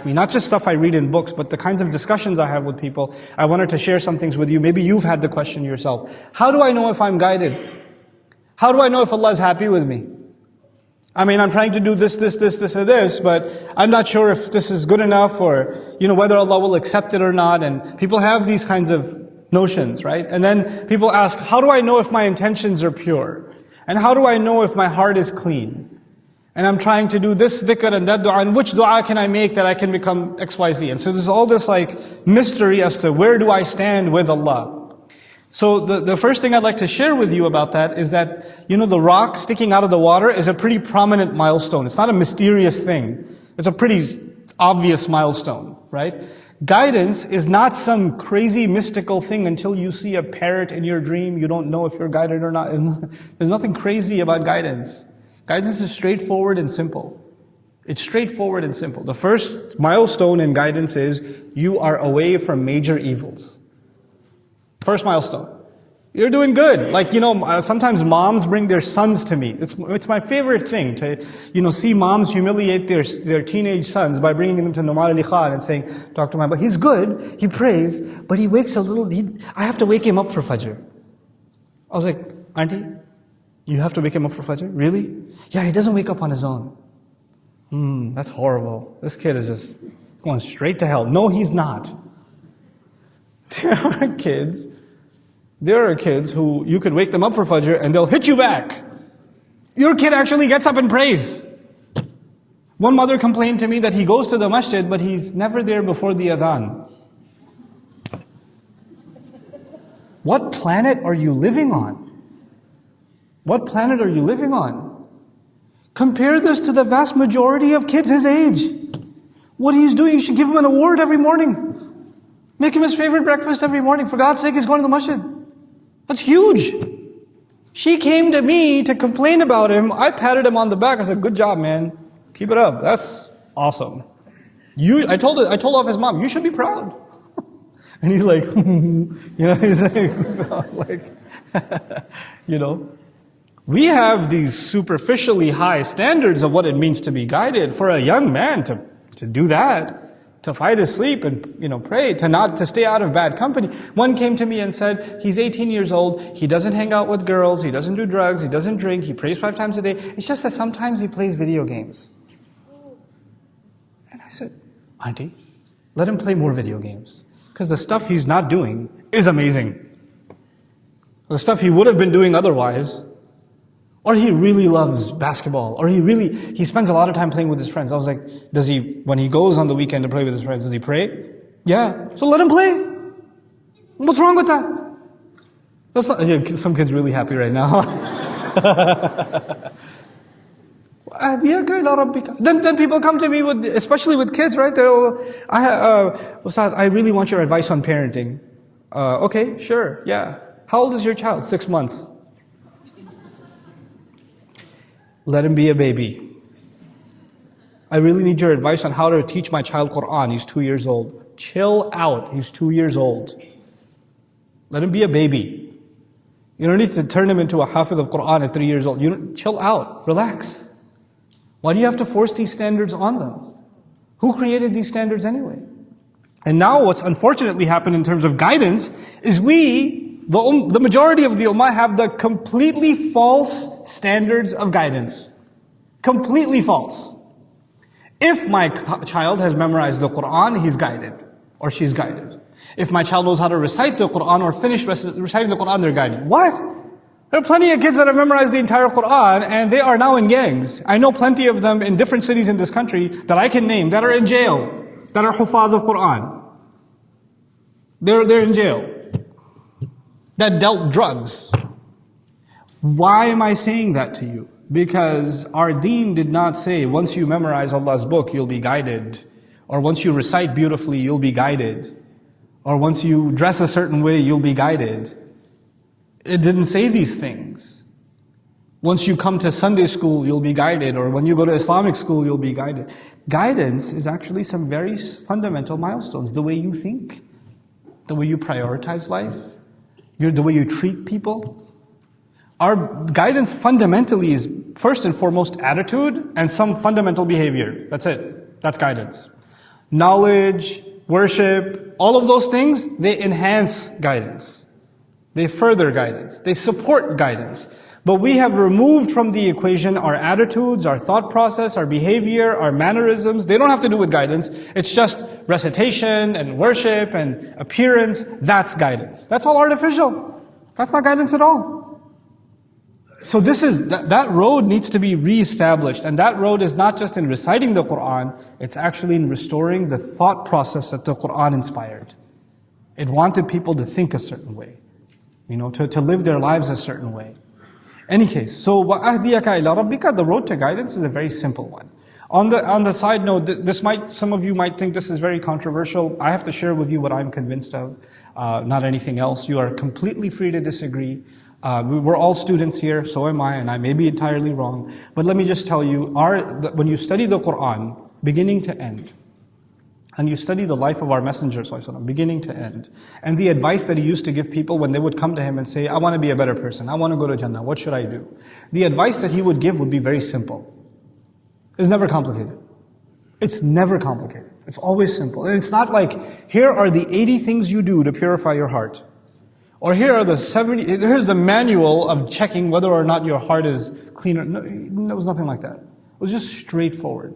me, not just stuff I read in books, but the kinds of discussions I have with people. I wanted to share some things with you. Maybe you've had the question yourself. How do I know if I'm guided? How do I know if Allah is happy with me? I mean, I'm trying to do this, and this, but I'm not sure if this is good enough or, whether Allah will accept it or not. And people have these kinds of notions, right? And then people ask, how do I know if my intentions are pure? And how do I know if my heart is clean? And I'm trying to do this dhikr and that dua, and which dua can I make that I can become XYZ? And so there's all this mystery as to where do I stand with Allah. So the first thing I'd like to share with you about that is that, the rock sticking out of the water is a pretty prominent milestone. It's not a mysterious thing. It's a pretty obvious milestone, right? Guidance is not some crazy mystical thing until you see a parrot in your dream. You don't know if you're guided or not. There's nothing crazy about guidance. Guidance is straightforward and simple. It's straightforward and simple. The first milestone in guidance is you are away from major evils. First milestone. You're doing good. Sometimes moms bring their sons to me. It's my favorite thing to, see moms humiliate their teenage sons by bringing them to Nouman Ali Khan and saying, Dr. But he's good, he prays, but he wakes a little, I have to wake him up for Fajr. I was like, Auntie, you have to wake him up for Fajr? Really? Yeah, he doesn't wake up on his own. That's horrible. This kid is just going straight to hell. No, he's not. There are kids who you could wake them up for Fajr and they'll hit you back. Your kid actually gets up and prays. One mother complained to me that he goes to the masjid, but he's never there before the adhan. What planet are you living on? What planet are you living on? Compare this to the vast majority of kids his age. What he's doing, you should give him an award every morning. Make him his favorite breakfast every morning. For God's sake, he's going to the masjid. That's huge. She came to me to complain about him. I patted him on the back. I said, good job, man. Keep it up. That's awesome. I told off his mom, you should be proud. And he's like, we have these superficially high standards of what it means to be guided. For a young man to do that, to fight his sleep and pray, to stay out of bad company. One came to me and said, he's 18 years old, he doesn't hang out with girls, he doesn't do drugs, he doesn't drink, he prays 5 times a day. It's just that sometimes he plays video games. And I said, Auntie, let him play more video games. Because the stuff he's not doing is amazing. The stuff he would have been doing otherwise. Or he really loves basketball. Or he spends a lot of time playing with his friends. I was like, when he goes on the weekend to play with his friends, does he pray? Yeah. So let him play. What's wrong with that? Some kid's really happy right now. Then people come to me especially with kids, right? Ustad, I really want your advice on parenting. Okay, sure, yeah. How old is your child? 6 months. Let him be a baby. I really need your advice on how to teach my child Quran. He's 2 years old. Chill out. He's 2 years old. Let him be a baby. You don't need to turn him into a hafiz of Quran at 3 years old. Chill out. Relax. Why do you have to force these standards on them? Who created these standards anyway? And now what's unfortunately happened in terms of guidance is the majority of the ummah have the completely false standards of guidance. Completely false. If my child has memorized the Quran, he's guided. Or she's guided. If my child knows how to recite the Quran or finish reciting the Quran, they're guided. What? There are plenty of kids that have memorized the entire Quran and they are now in gangs. I know plenty of them in different cities in this country that I can name that are in jail, that are hufaz of Quran. They're in jail. That dealt drugs. Why am I saying that to you? Because our deen did not say once you memorize Allah's book, you'll be guided. Or once you recite beautifully, you'll be guided. Or once you dress a certain way, you'll be guided. It didn't say these things. Once you come to Sunday school, you'll be guided. Or when you go to Islamic school, you'll be guided. Guidance is actually some very fundamental milestones. The way you think. The way you prioritize life. The way you treat people. Our guidance fundamentally is first and foremost attitude and some fundamental behavior. That's it. That's guidance. knowledge, worship, all of those things, they enhance guidance. They further guidance. They support guidance. But we have removed from the equation our attitudes, our thought process, our behavior, our mannerisms. They don't have to do with guidance. It's just recitation and worship and appearance. That's guidance. That's all artificial. That's not guidance at all. So that road needs to be reestablished. And that road is not just in reciting the Qur'an, it's actually in restoring the thought process that the Qur'an inspired. It wanted people to think a certain way, to live their lives a certain way. Any case, so وَأَهْدِيَكَ إِلَىٰ رَبِّكَ, the road to guidance is a very simple one. On the side note, some of you might think this is very controversial. I have to share with you what I'm convinced of, not anything else. You are completely free to disagree. We're all students here, so am I, and I may be entirely wrong. But let me just tell you, when you study the Qur'an, beginning to end, and you study the life of our Messenger, ﷺ, beginning to end, and the advice that he used to give people when they would come to him and say, I want to be a better person, I want to go to Jannah, what should I do? The advice that he would give would be very simple. It's never complicated. It's never complicated. It's always simple. And it's not like, here are the 80 things you do to purify your heart. Or here are here's the manual of checking whether or not your heart is clean. No, it was nothing like that. It was just straightforward.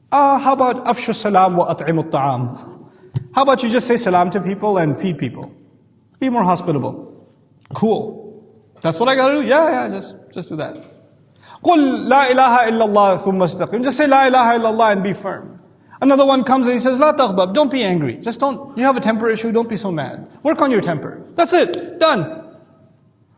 How about afshu salam wa at'imu ta'am? How about you just say salam to people and feed people? Be more hospitable. Cool. That's what I gotta do? Yeah, just do that. قُلْ لَا إِلَهَ إِلَّا اللَّهُ ثُمَّ اسْتَقِمْ. Just say La ilaha illallah and be firm. Another one comes and he says, La taghdab, don't be angry. You have a temper issue, don't be so mad. Work on your temper. That's it, done.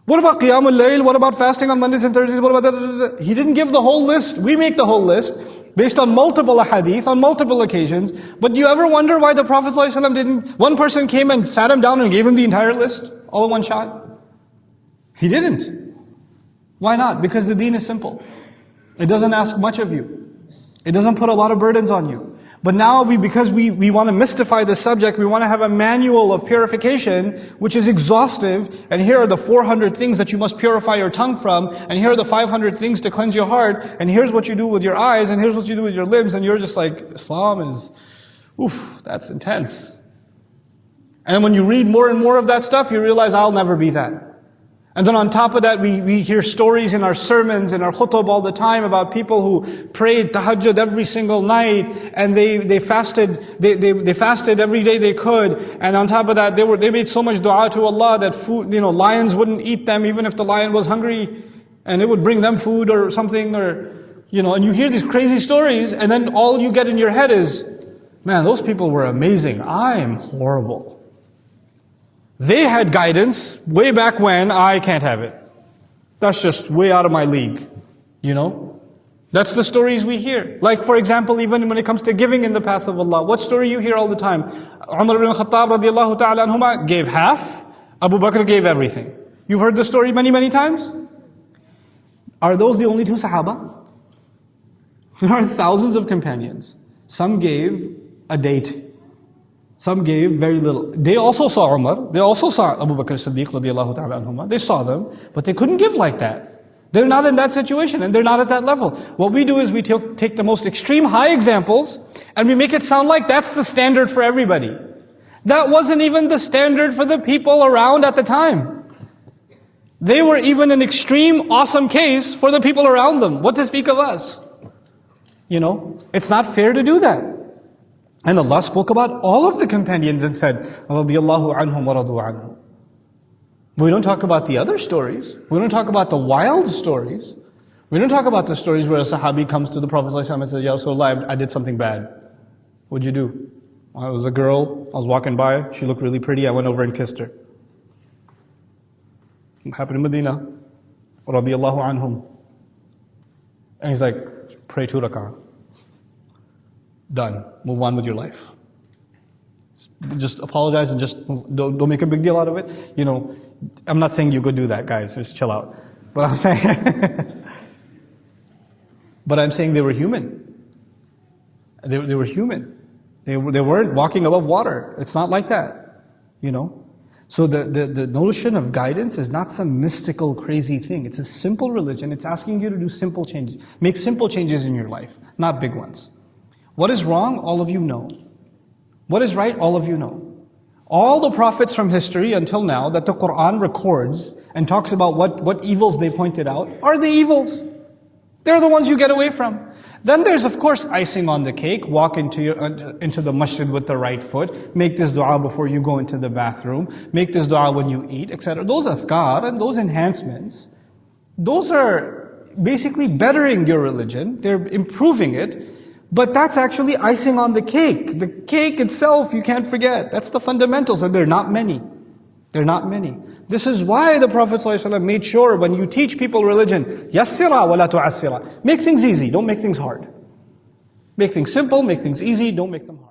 What about Qiyamul Layl? What about fasting on Mondays and Thursdays? What about that? He didn't give the whole list. We make the whole list based on multiple ahadith, on multiple occasions. But do you ever wonder why the Prophet ﷺ didn't? One person came and sat him down and gave him the entire list, all in one shot. He didn't. Why not? Because the deen is simple. It doesn't ask much of you. It doesn't put a lot of burdens on you. But now because we want to mystify the subject, we want to have a manual of purification, which is exhaustive, and here are the 400 things that you must purify your tongue from, and here are the 500 things to cleanse your heart, and here's what you do with your eyes, and here's what you do with your limbs, and you're just like, Islam is, that's intense. And when you read more and more of that stuff, you realize, I'll never be that. And then on top of that, we hear stories in our sermons, in our khutbah all the time about people who prayed tahajjud every single night, and they fasted every day they could, and on top of that, they made so much dua to Allah that lions wouldn't eat them even if the lion was hungry, and it would bring them food or something, and you hear these crazy stories, and then all you get in your head is, man, those people were amazing. I'm horrible. They had guidance way back when, I can't have it. That's just way out of my league. That's the stories we hear. Like for example, even when it comes to giving in the path of Allah, what story you hear all the time? Umar ibn Khattab radiallahu ta'ala anhuma gave half, Abu Bakr gave everything. You've heard the story many, many times? Are those the only two Sahaba? There are thousands of companions. Some gave a date. Some gave very little. They also saw Umar. They also saw Abu Bakr as-Siddiq radiallahu ta'ala anhuma. They saw them, but they couldn't give like that. They're not in that situation and they're not at that level. What we do is we take the most extreme high examples and we make it sound like that's the standard for everybody. That wasn't even the standard for the people around at the time. They were even an extreme, awesome case for the people around them. What to speak of us? It's not fair to do that. And Allah spoke about all of the companions and said, radiyallahu anhum wa radu anhu. We don't talk about the other stories. We don't talk about the wild stories. We don't talk about the stories where a sahabi comes to the Prophet ﷺ and says, Ya Rasulullah, I did something bad. What'd you do? I was a girl, I was walking by, she looked really pretty, I went over and kissed her. It happened in Medina, radiyallahu anhum. And he's like, pray 2 rak'ah. Done. Move on with your life. Just apologize and just don't make a big deal out of it. I'm not saying you go do that, guys. Just chill out. But I'm saying they were human. They were human. They weren't walking above water. It's not like that. So the notion of guidance is not some mystical, crazy thing. It's a simple religion. It's asking you to do simple changes. Make simple changes in your life, not big ones. What is wrong, all of you know. What is right, all of you know. All the prophets from history until now that the Quran records and talks about what evils they pointed out are the evils. They're the ones you get away from. Then there's of course icing on the cake. Walk into the masjid with the right foot. Make this dua before you go into the bathroom. Make this dua when you eat, etc. Those adhkar and those enhancements, those are basically bettering your religion. They're improving it. But that's actually icing on the cake. The cake itself, you can't forget. That's the fundamentals, and they're not many. They're not many. This is why the Prophet ﷺ made sure when you teach people religion, yassira wa la tu'assira. Make things easy, don't make things hard. Make things simple, make things easy, don't make them hard.